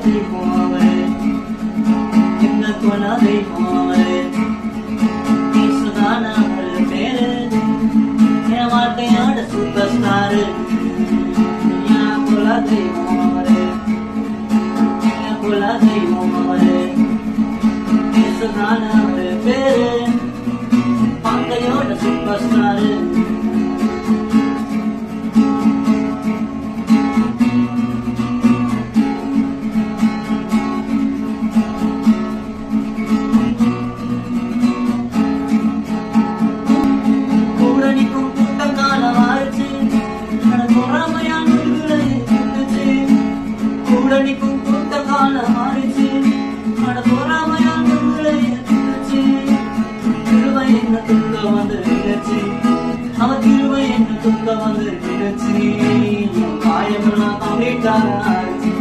தெய்வம் அவரே, எங்க குல தெய்வம் அவரே, இயேசுதான அவரு பேரு, என் வாழ்க்கையோட சூப்பர் ஸ்டாரு. என் குல தெய்வம் அவரே, எங்க குல தெய்வம் அவரே, இயேசுதான அவரு பேரு, வாழ்க்கையோட சூப்பர் ஸ்டாரு. கூடனிக்கும் கூட்ட காலம் மாறிச்சு, அட பொறாமையால் உங்களை எதிர்த்துச்சு. திருவை என்ன துக்க வந்து நினைச்சு, அவ திருவை என்ன துக்க வந்து நினைச்சு. காயமெல்லாம் கம்ப்ளீட்டாக ஆச்சு,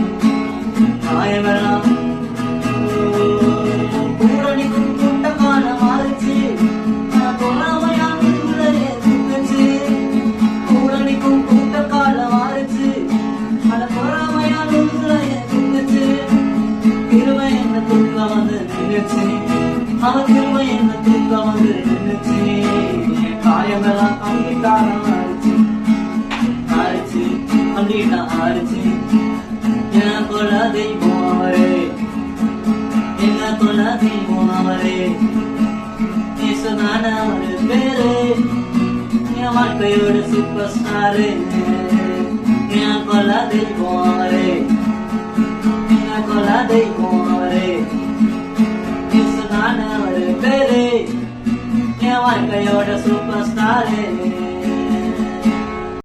காயமெல்லாம் கூடனிக்கும் கூட்ட காலம் மாறிச்சு, அட பொறாமையால் உங்களை எதிர்த்துச்சு. கூடனிக்கும் கூட்ட காலம் மாறிச்சு, அட பொறாமையால் உங்களை எதிர்த்துச்சு. திருவை என்ன துக்க வந்து நினைச்சு, அவ திருவை என்ன துக்க வந்து நினைச்சு. காயமெல்லாம் கம்ப்ளீட்டாக ஆறிச்சு, ஆறிச்சு கம்ப்ளீட்டா ஆறிச்சு. என் குல தெய்வம் அவரே, எங்க குல தெய்வம் அவரே, இயேசுதான அவரு பேரு, என் வாழ்க்கையோட சூப்பர் ஸ்டாரு. என் குல தெய்வம் அவரே, எங்க குல தெய்வம் அவரே, இயேசுதான அவரு பேரு, என் வாழ்க்கையோட சூப்பர் ஸ்டாரு.